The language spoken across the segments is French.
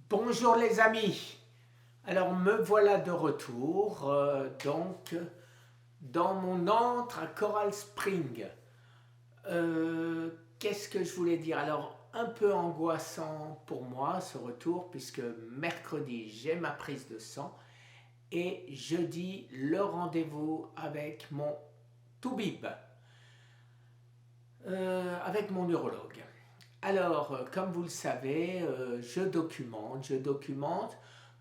Bonjour les amis, alors me voilà de retour dans mon antre à Coral Spring. Qu'est-ce que je voulais dire? Alors un peu angoissant pour moi ce retour puisque mercredi j'ai ma prise de sang et jeudi le rendez-vous avec mon toubib, avec mon neurologue. Alors, comme vous le savez, je documente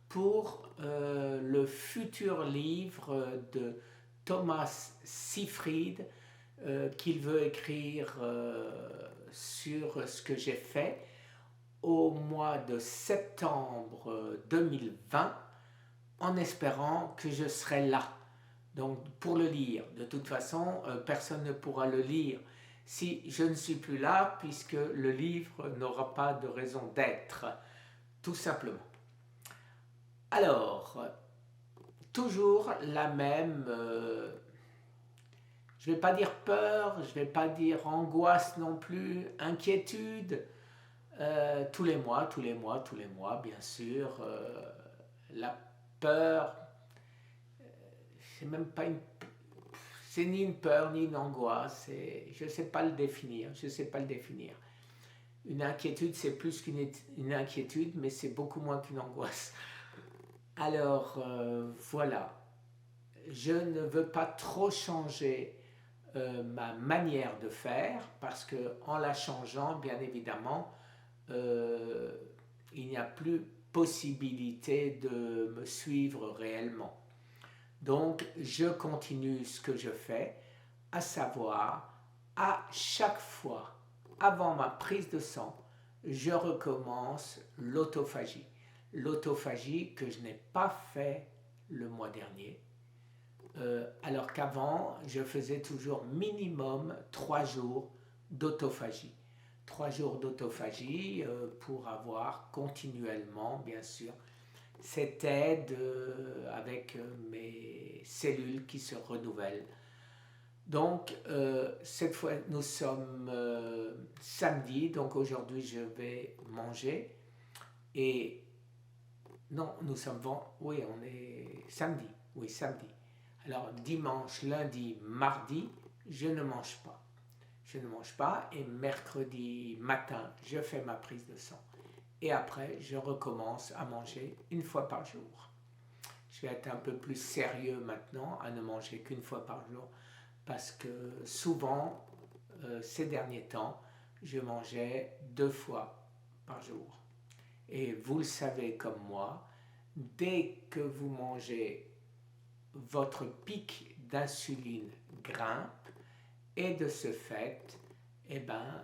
pour le futur livre de Thomas Seyfried qu'il veut écrire sur ce que j'ai fait au mois de septembre 2020 en espérant que je serai là. Donc pour le lire, de toute façon, personne ne pourra le lire si je ne suis plus là, puisque le livre n'aura pas de raison d'être, tout simplement. Alors, toujours la même, je ne vais pas dire peur, je ne vais pas dire angoisse non plus, inquiétude, tous les mois, bien sûr, la peur, c'est même pas une, c'est ni une peur ni une angoisse, je ne sais pas le définir, je ne sais pas le définir. Une inquiétude, c'est plus qu'une inquiétude, mais c'est beaucoup moins qu'une angoisse. Alors, voilà, je ne veux pas trop changer ma manière de faire, parce que en la changeant, bien évidemment, euh, il n'y a plus possibilité de me suivre réellement. Donc, je continue ce que je fais, à savoir, à chaque fois, avant ma prise de sang, je recommence l'autophagie. L'autophagie que je n'ai pas fait le mois dernier, alors qu'avant, je faisais toujours minimum 3 jours d'autophagie. 3 jours d'autophagie pour avoir continuellement, bien sûr, cette aide avec mes cellules qui se renouvellent. Donc, cette fois, nous sommes samedi, donc aujourd'hui, je vais manger. Et non, nous sommes oui, on est samedi. Oui, samedi. Alors, dimanche, lundi, mardi, je ne mange pas. Je ne mange pas et mercredi matin, je fais ma prise de sang. Et après, je recommence à manger une fois par jour. Je vais être un peu plus sérieux maintenant à ne manger qu'une fois par jour parce que souvent, ces derniers temps, je mangeais 2 fois par jour. Et vous le savez comme moi, dès que vous mangez, votre pic d'insuline grimpe et de ce fait, eh ben,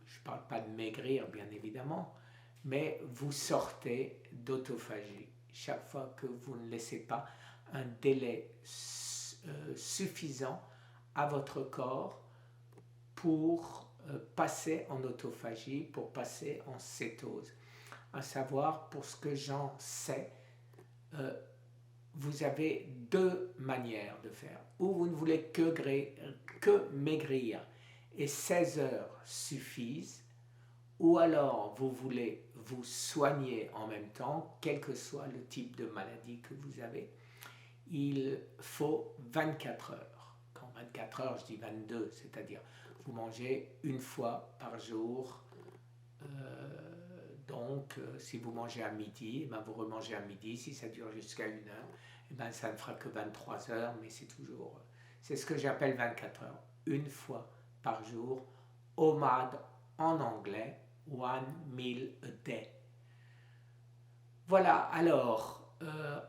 je ne parle pas de maigrir bien évidemment, mais vous sortez d'autophagie. Chaque fois que vous ne laissez pas un délai suffisant à votre corps pour passer en autophagie, pour passer en cétose. À savoir, pour ce que j'en sais, euh, vous avez 2 manières de faire. Ou vous ne voulez que maigrir et 16 heures suffisent, ou alors vous voulez vous soigner en même temps, quel que soit le type de maladie que vous avez. Il faut 24 heures. Quand 24 heures, je dis 22, c'est-à-dire vous mangez une fois par jour. Donc, si vous mangez à midi, eh ben, vous remangez à midi. Si ça dure jusqu'à 1 heure, eh ben, ça ne fera que 23 heures, mais c'est toujours... c'est ce que j'appelle 24 heures. Une fois par jour, OMAD en anglais, One Meal a Day. Voilà, alors,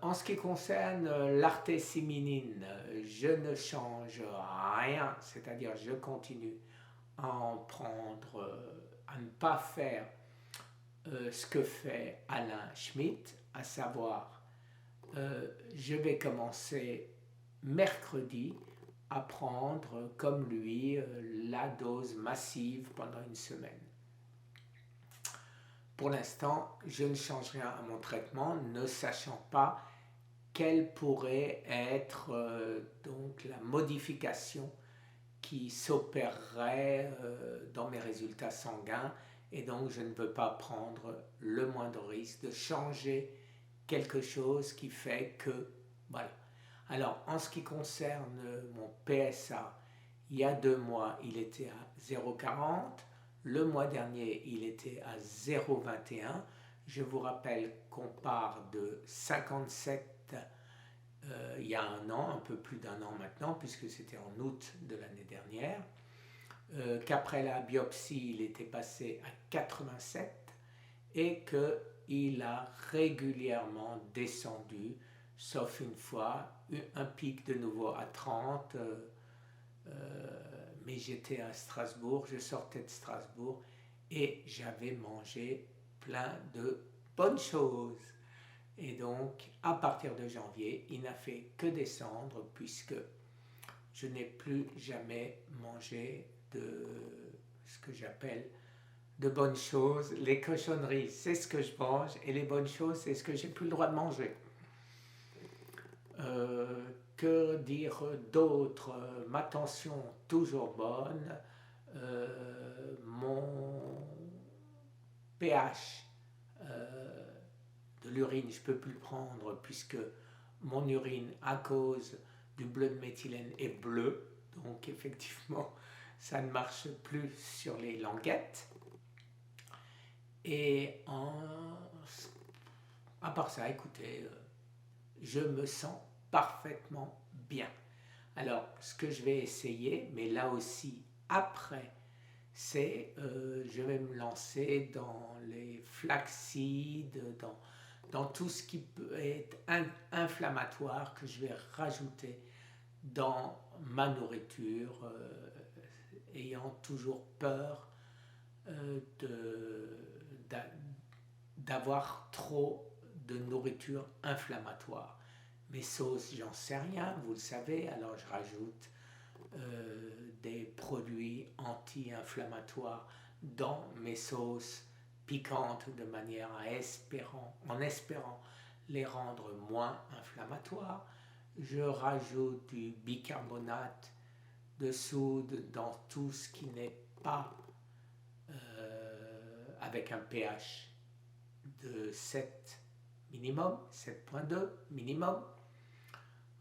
en ce qui concerne l'artésiminine, je ne change rien, c'est-à-dire je continue à en prendre, à ne pas faire ce que fait Alain Schmitt, à savoir, je vais commencer mercredi à prendre comme lui la dose massive pendant une semaine. Pour l'instant, je ne change rien à mon traitement, ne sachant pas quelle pourrait être donc la modification qui s'opérerait dans mes résultats sanguins Et donc, je ne veux pas prendre le moindre risque de changer quelque chose qui fait que, voilà. Alors, en ce qui concerne mon PSA, il y a 2 mois, il était à 0,40. Le mois dernier, il était à 0,21. Je vous rappelle qu'on part de 57 il y a un an, un peu plus d'un an maintenant, puisque c'était en août de l'année dernière. Qu'après la biopsie, il était passé à 87 et qu'il a régulièrement descendu, sauf une fois, un pic de nouveau à 30. Mais j'étais à Strasbourg, je sortais de Strasbourg et j'avais mangé plein de bonnes choses. Et donc, à partir de janvier, il n'a fait que descendre puisque je n'ai plus jamais mangé de ce que j'appelle de bonnes choses. Les cochonneries, c'est ce que je mange et les bonnes choses, c'est ce que j'ai plus le droit de manger. Que dire d'autre? Ma tension toujours bonne. Mon pH de l'urine, je ne peux plus le prendre puisque mon urine, à cause du bleu de méthylène, est bleu. Donc effectivement, ça ne marche plus sur les languettes. Et à part ça, écoutez, je me sens parfaitement bien. Alors, ce que je vais essayer, mais là aussi après, c'est je vais me lancer dans les flaxseeds, dans tout ce qui peut être inflammatoire que je vais rajouter dans ma nourriture, ayant toujours peur d'avoir trop de nourriture inflammatoire. Mes sauces, j'en sais rien, vous le savez, alors je rajoute des produits anti-inflammatoires dans mes sauces piquantes de manière en espérant les rendre moins inflammatoires. Je rajoute du bicarbonate de soude dans tout ce qui n'est pas avec un pH de 7 minimum, 7,2 minimum.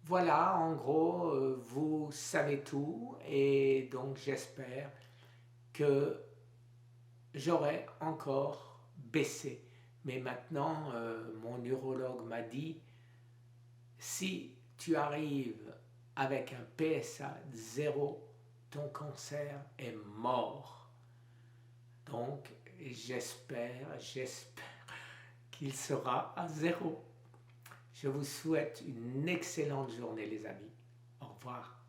Voilà, en gros, vous savez tout et donc j'espère que j'aurai encore baissé. Mais maintenant, mon neurologue m'a dit, si tu arrives avec un PSA 0, ton cancer est mort. Donc, j'espère qu'il sera à 0. Je vous souhaite une excellente journée, les amis. Au revoir.